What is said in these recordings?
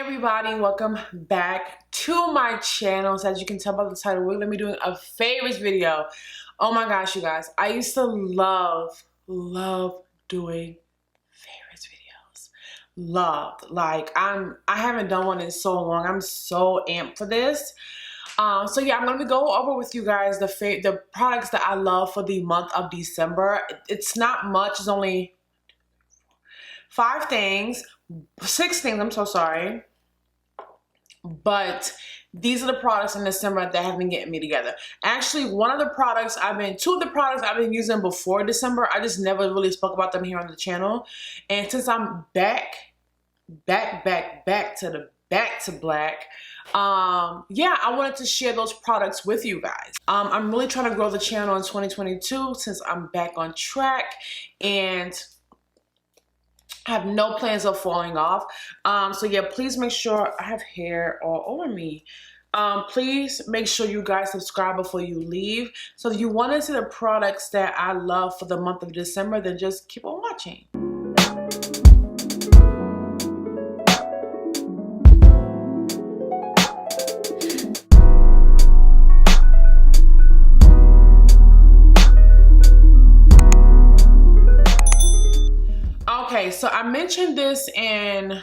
Everybody, welcome back to my channel. So as you can tell by the title, we're gonna be doing a favorites video. Oh my gosh, you guys, I used to love doing favorites videos. I haven't done one in so long. I'm so amped for this. So yeah, I'm gonna go over with you guys the products that I love for the month of December. It's not much, it's only 6 things, I'm so sorry. But these are the products in December that have been getting me together. Actually, two of the products I've been using before December, I just never really spoke about them here on the channel. And since I'm back to black, yeah, I wanted to share those products with you guys. I'm really trying to grow the channel in 2022 since I'm back on track, and I have no plans of falling off. So yeah, please make sure I have hair all over me. Please make sure you guys subscribe before you leave. So if you want to see the products that I love for the month of December, then just keep on watching. Okay, so I mentioned this in,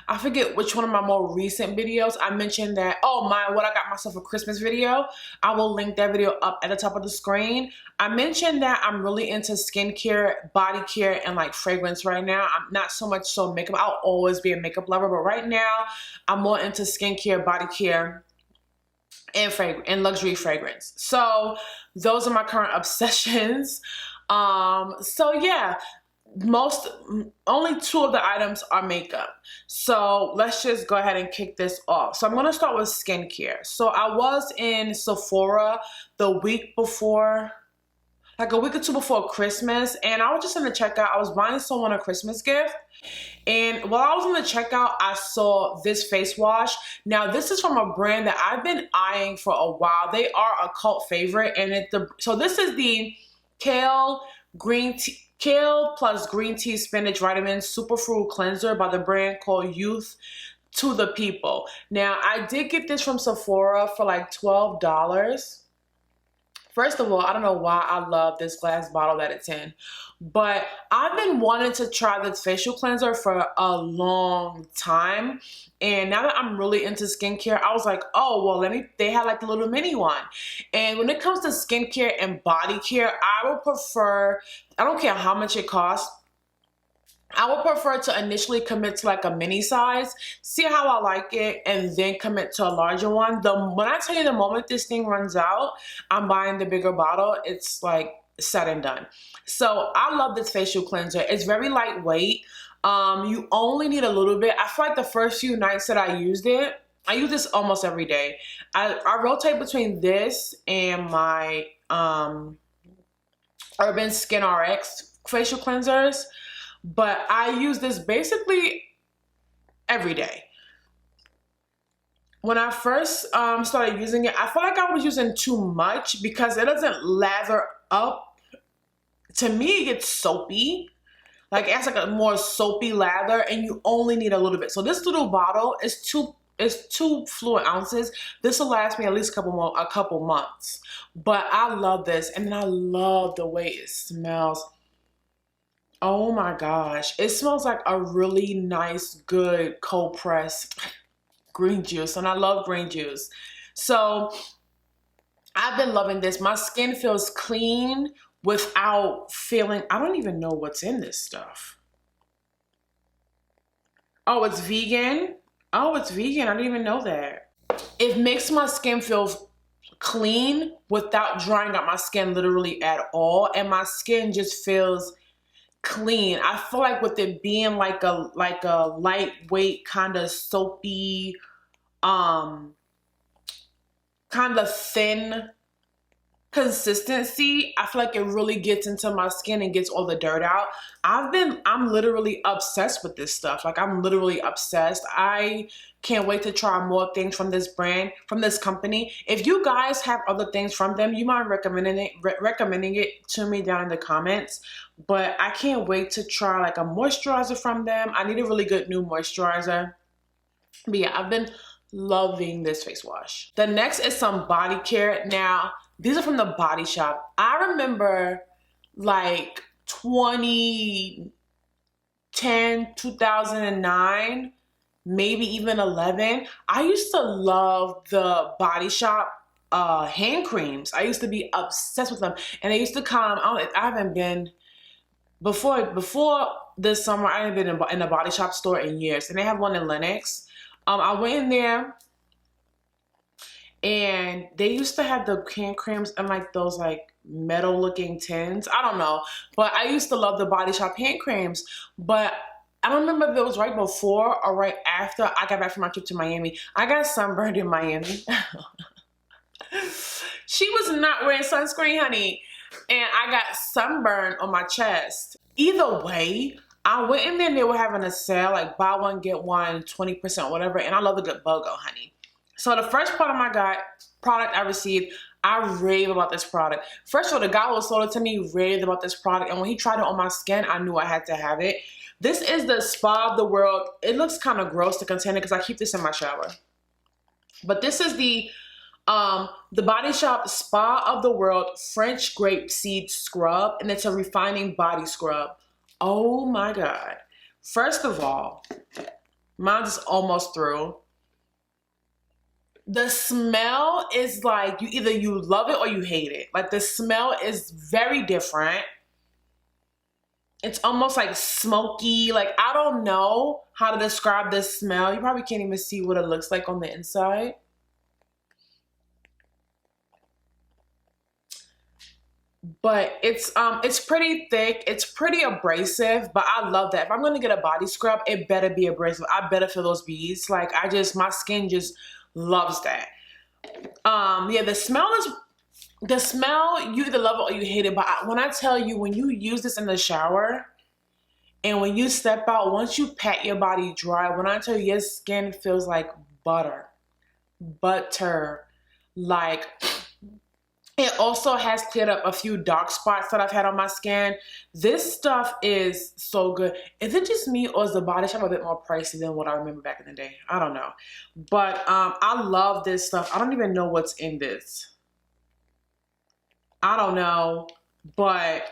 I forget which one of my more recent videos. I mentioned that, what I got myself a Christmas video. I will link that video up at the top of the screen. I mentioned that I'm really into skincare, body care, and like fragrance right now. I'm not so much so makeup. I'll always be a makeup lover, but right now I'm more into skincare, body care, and luxury fragrance. So those are my current obsessions. So yeah. Only 2 of the items are makeup. So let's just go ahead and kick this off. So I'm going to start with skincare. So I was in Sephora the week before, like a week or 2 before Christmas, and I was just in the checkout. I was buying someone a Christmas gift, and while I was in the checkout, I saw this face wash. Now this is from a brand that I've been eyeing for a while. They are a cult favorite, and so this is the Kale plus green tea spinach vitamin superfood cleanser by the brand called Youth to the People. Now I did get this from Sephora for like $12. First of all, I don't know why I love this glass bottle that it's in, but I've been wanting to try this facial cleanser for a long time. And now that I'm really into skincare, I was like, oh, well, they had like the little mini one. And when it comes to skincare and body care, I would prefer, I don't care how much it costs, I would prefer to initially commit to like a mini size, see how I like it, and then commit to a larger one. When I tell you the moment this thing runs out, I'm buying the bigger bottle. It's like said and done. So I love this facial cleanser. It's very lightweight. You only need a little bit. I feel like the first few nights that I used it, I use this almost every day. I rotate between this and my Urban Skin RX facial cleansers. But I use this basically every day. When I first started using it, I felt like I was using too much because it doesn't lather up. To me, it gets soapy. Like it has like a more soapy lather, and you only need a little bit. So this little bottle is 2 fluid ounces. This will last me at least a couple months. But I love this, and then I love the way it smells. Oh my gosh, it smells like a really nice, good, cold pressed green juice, and I love green juice. So I've been loving this. My skin feels clean without feeling, I don't even know what's in this stuff. Oh, it's vegan. Oh, it's vegan. I didn't even know that. It makes my skin feel clean without drying out my skin literally at all, and my skin just feels clean. I feel like with it being like a lightweight kind of soapy, kind of thin consistency, I feel like it really gets into my skin and gets all the dirt out. I'm literally obsessed with this stuff. Like I'm literally obsessed. I can't wait to try more things from this brand, from this company. If you guys have other things from them, you mind recommending it to me down in the comments. But I can't wait to try like a moisturizer from them. I need a really good new moisturizer. But yeah, I've been loving this face wash. The next is some body care. Now, these are from the Body Shop. I remember like 2010, 2009, maybe even 11. I used to love the Body Shop hand creams. I used to be obsessed with them. And they used to come, I haven't been, before this summer, I haven't been in a Body Shop store in years. And they have one in Lenox. I went in there and they used to have the hand creams in like those like metal looking tins. I don't know, but I used to love the Body Shop hand creams. But I don't remember if it was right before or right after I got back from my trip to Miami. I got sunburned in Miami. She was not wearing sunscreen, honey, and I got sunburned on my chest. Either way, I went in there and they were having a sale, like buy one, get one, 20%, whatever. And I love a good BOGO, honey. So the first part of my product I received, I rave about this product. First of all, the guy who sold it to me raved about this product. And when he tried it on my skin, I knew I had to have it. This is the Spa of the World. It looks kind of gross to contain it because I keep this in my shower. But this is the Body Shop Spa of the World French Grape Seed Scrub. And it's a refining body scrub. Oh my God. First of all, mine's almost through. The smell is like, either you love it or you hate it. Like the smell is very different. It's almost like smoky. Like I don't know how to describe this smell. You probably can't even see what it looks like on the inside. But it's pretty thick, it's pretty abrasive, but I love that. If I'm gonna get a body scrub, it better be abrasive. I better feel those beads. Like my skin just loves that. Yeah, the smell, you either love it or you hate it. But when I tell you, when you use this in the shower and when you step out, once you pat your body dry, when I tell you, your skin feels like butter. Like, it also has cleared up a few dark spots that I've had on my skin. This stuff is so good. Is it just me or is the Body Shop a bit more pricey than what I remember back in the day? I don't know. But I love this stuff. I don't even know what's in this. I don't know, but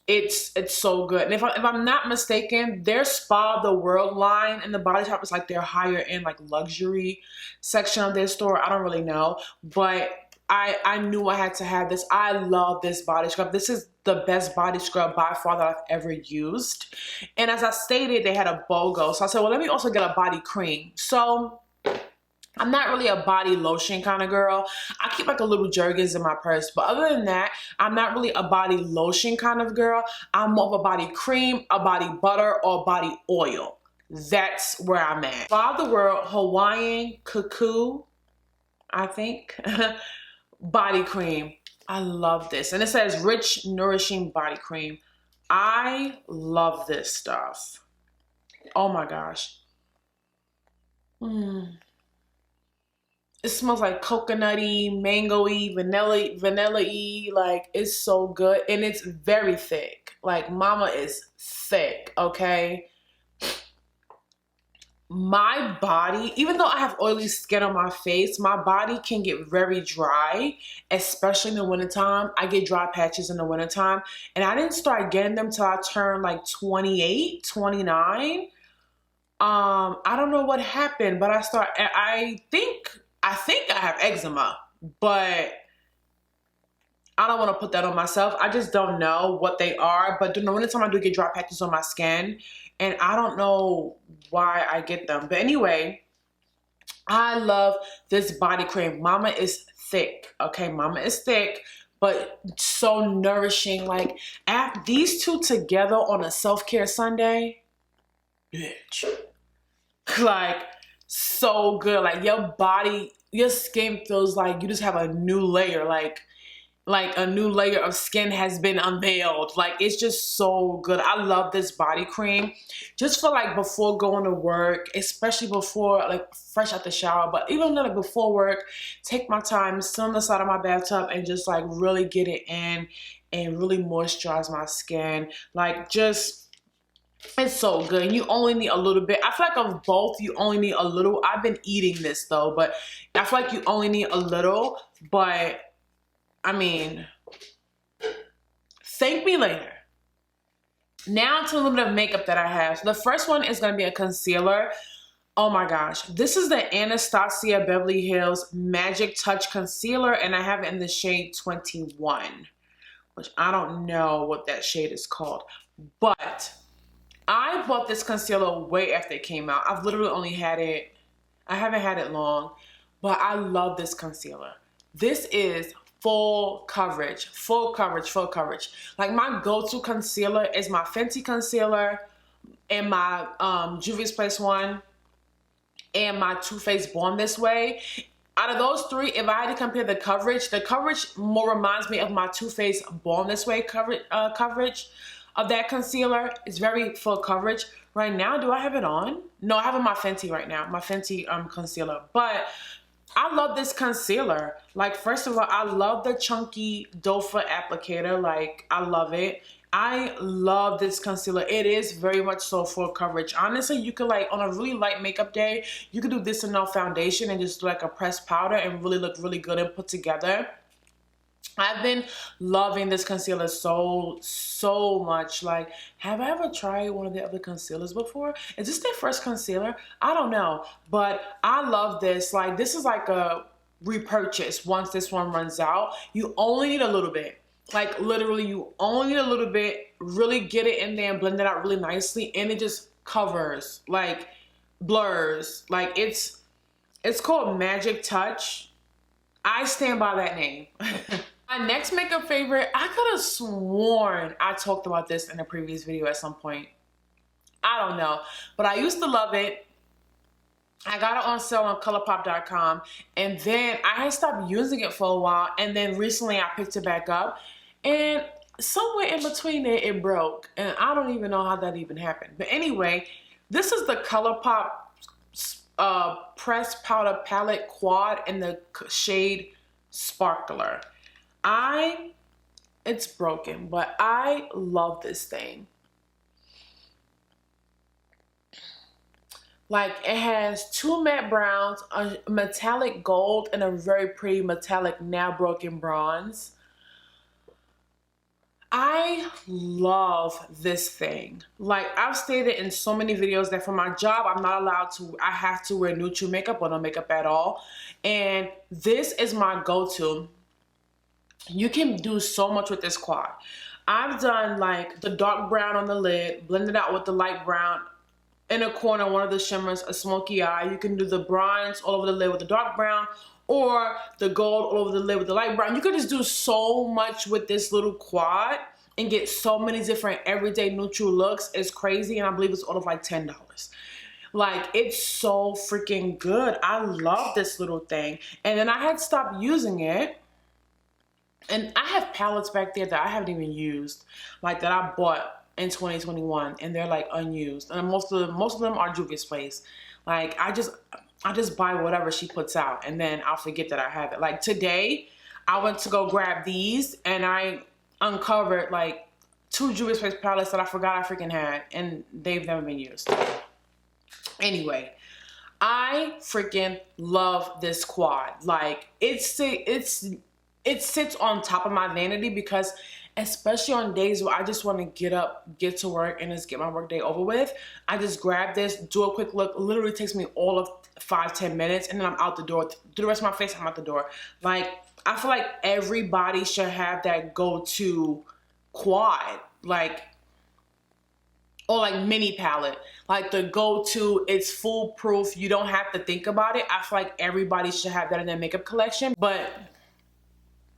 it's so good. And if I'm not mistaken, their Spa of the World line in the Body Shop is like their higher end, like luxury section of their store. I don't really know, but I knew I had to have this. I love this body scrub. This is the best body scrub by far that I've ever used. And as I stated, they had a BOGO. So I said, well, let me also get a body cream. So I'm not really a body lotion kind of girl. I keep like a little Jergens in my purse. But other than that, I'm not really a body lotion kind of girl. I'm more of a body cream, a body butter, or a body oil. That's where I'm at. Spa of the World Hawaiian Cuckoo, I think. Body cream. I love this. And it says rich, nourishing body cream. I love this stuff. Oh my gosh. It smells like coconutty, mango-y, vanilla-y. Like, it's so good. And it's very thick. Like, mama is thick, okay? My body, even though I have oily skin on my face, my body can get very dry, especially in the wintertime. I get dry patches in the wintertime, and I didn't start getting them till I turned like 28, 29. I don't know what happened, but I think I have eczema, but I don't want to put that on myself. I just don't know what they are, but during the wintertime I do get dry patches on my skin. And I don't know why I get them. But anyway, I love this body cream. Mama is thick, okay? Mama is thick, but so nourishing. Like, these two together on a self-care Sunday, bitch. Like, so good. Like, your skin feels like you just have a new layer. Like a new layer of skin has been unveiled. Like, it's just so good. I love this body cream just for like before going to work, especially before, like, fresh out the shower. But even like before work, take my time, sit on the side of my bathtub and just like really get it in and really moisturize my skin. Like, just It's so good. You only need a little bit. I feel like of both, you only need a little. I've been eating this though, but I feel like you only need a little. But I mean, thank me later. Now to a little bit of makeup that I have. So the first one is going to be a concealer. Oh my gosh. This is the Anastasia Beverly Hills Magic Touch Concealer, and I have it in the shade 21, which I don't know what that shade is called. But I bought this concealer way after it came out. I've literally only had it, I haven't had it long, but I love this concealer. This is full coverage, full coverage, full coverage. Like my go-to concealer is my Fenty concealer and my Juvia's Place one and my Too Faced Born This Way. Out of those three, if I had to compare the coverage more reminds me of my Too Faced Born This Way coverage of that concealer. It's very full coverage. Right now, do I have it on? No, I have it on my Fenty right now, my Fenty concealer. But I love this concealer. Like, first of all, I love the chunky doe-foot applicator. Like, I love it. I love this concealer. It is very much so full coverage. Honestly, you could, like, on a really light makeup day, you could do this and no foundation and just do like a pressed powder and really look really good and put together. I've been loving this concealer so much. Like, have I ever tried one of the other concealers before? Is this their first concealer? I don't know, but I love this. Like, this is like a repurchase once this one runs out. You only need a little bit. Like, literally, you only need a little bit. Really get it in there and blend it out really nicely, and it just covers, like, blurs. Like, it's called Magic Touch. I stand by that name. My next makeup favorite, I could have sworn I talked about this in a previous video at some point. I don't know, but I used to love it. I got it on sale on ColourPop.com, and then I had stopped using it for a while, and then recently I picked it back up, and somewhere in between there it broke, and I don't even know how that even happened. But anyway, this is the ColourPop pressed powder palette quad in the shade Sparkler. It's broken, but I love this thing. Like, it has two matte browns, a metallic gold, and a very pretty metallic now broken bronze. I love this thing. Like, I've stated in so many videos that for my job, I'm not allowed to, I have to wear neutral makeup or no makeup at all. And this is my go-to. You can do so much with this quad. I've done like the dark brown on the lid, blended out with the light brown in a corner, one of the shimmers, a smoky eye. You can do the bronze all over the lid with the dark brown, or the gold all over the lid with the light brown. You could just do so much with this little quad and get so many different everyday neutral looks. It's crazy, and I believe it's all of like $10. Like, it's so freaking good. I love this little thing. And then I had stopped using it. And I have palettes back there that I haven't even used, like that I bought in 2021, and they're like unused. And most of them are Juvia's Place. Like, I just buy whatever she puts out, and then I'll forget that I have it. Like today, I went to go grab these, and I uncovered like 2 Juvia's Place palettes that I forgot I freaking had, and they've never been used. Anyway, I freaking love this quad. Like, it sits on top of my vanity, because especially on days where I just want to get up, get to work, and just get my work day over with, I just grab this, do a quick look. It literally takes me all of 5-10 minutes, and then I'm out the door. Do the rest of my face, I'm out the door. Like, I feel like everybody should have that go-to quad, like, or like mini palette. Like, the go-to, it's foolproof. You don't have to think about it. I feel like everybody should have that in their makeup collection. But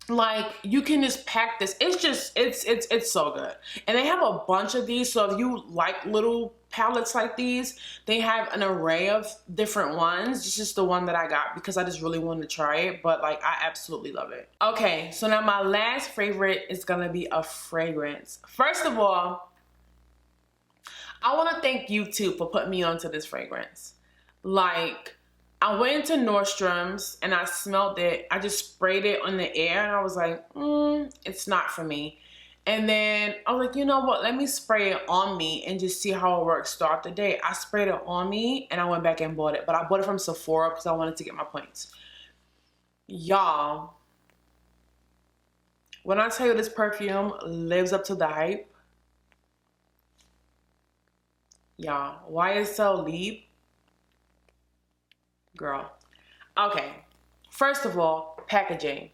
like, you can just pack this. It's so good. And they have a bunch of these, so if you like little palettes like these, they have an array of different ones. This is the one that I got because I just really wanted to try it, but like, I absolutely love it. Okay, so now my last favorite is gonna be a fragrance. First of all, I want to thank YouTube for putting me onto this fragrance. Like, I went into Nordstrom's and I smelled it. I just sprayed it on the air and I was like, it's not for me. And then I was like, you know what? Let me spray it on me and just see how it works throughout the day. I sprayed it on me and I went back and bought it. But I bought it from Sephora because I wanted to get my points. Y'all, when I tell you this perfume lives up to the hype, y'all, YSL Leap, girl. Okay, first of all, packaging.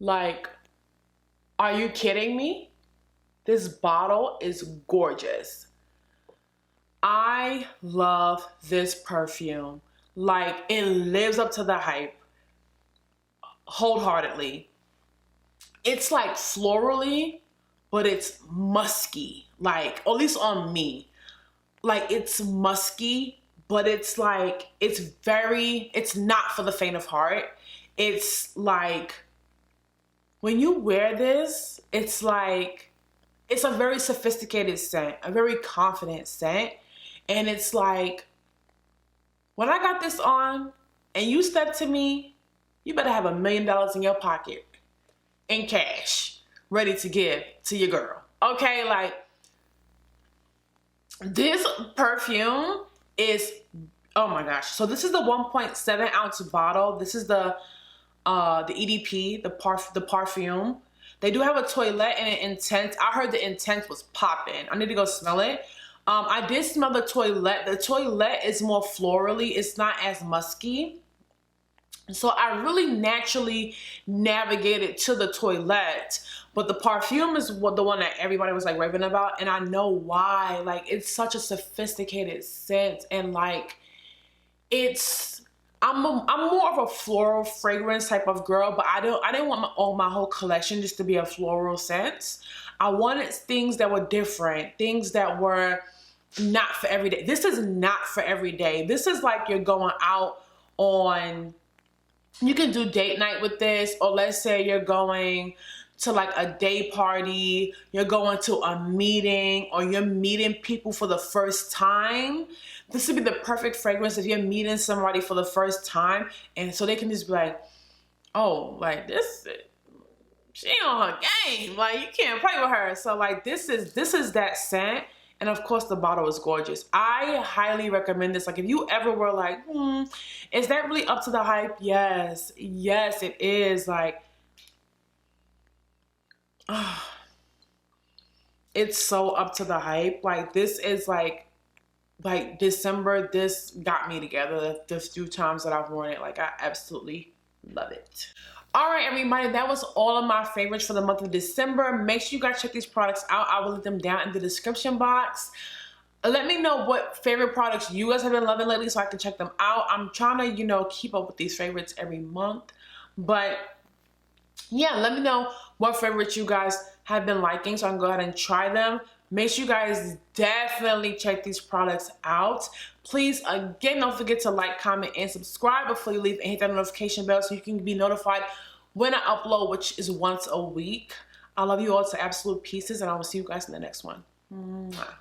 Like, are you kidding me? This bottle is gorgeous. I love this perfume. Like, it lives up to the hype wholeheartedly. It's like florally, but it's musky. Like, at least on me. Like, it's musky, but it's like, it's not for the faint of heart. It's like, when you wear this, it's like, it's a very sophisticated scent, a very confident scent. And it's like, when I got this on and you step to me, you better have $1 million in your pocket in cash, ready to give to your girl. Okay, like, this perfume is, oh my gosh. So this is the 1.7 ounce bottle. This is the EDP, the perfume. They do have a toilette and an intense. I heard the intense was popping. I need to go smell it. I did smell the toilette. The toilette is more florally. It's not as musky. So I really naturally navigated to the toilette. But the perfume is the one that everybody was like raving about. And I know why. Like, it's such a sophisticated scent. And like, I'm more of a floral fragrance type of girl, but I didn't want my whole collection just to be a floral scent. I wanted things that were different, things that were not for every day. This is not for every day. This is like you're going out on, you can do date night with this, or let's say you're going to like a day party, you're going to a meeting, or you're meeting people for the first time. This would be the perfect fragrance if you're meeting somebody for the first time, and so they can just be like, oh, like this, she on her game, like you can't play with her. So like this is that scent. And of course the bottle is gorgeous. I highly recommend this. Like, if you ever were like, is that really up to the hype? Yes, yes it is. Like, it's so up to the hype. Like, this is like December, this got me together the few times that I've worn it. Like, I absolutely love it. All right, everybody, that was all of my favorites for the month of December. Make sure you guys check these products out. I will link them down in the description box. Let me know what favorite products you guys have been loving lately so I can check them out. I'm trying to, you know, keep up with these favorites every month. But yeah, let me know what favorites you guys have been liking so I can go ahead and try them. Make sure you guys definitely check these products out. Please, again, don't forget to like, comment, and subscribe before you leave, and hit that notification bell so you can be notified when I upload, which is once a week. I love you all to absolute pieces, and I will see you guys in the next one. Mwah.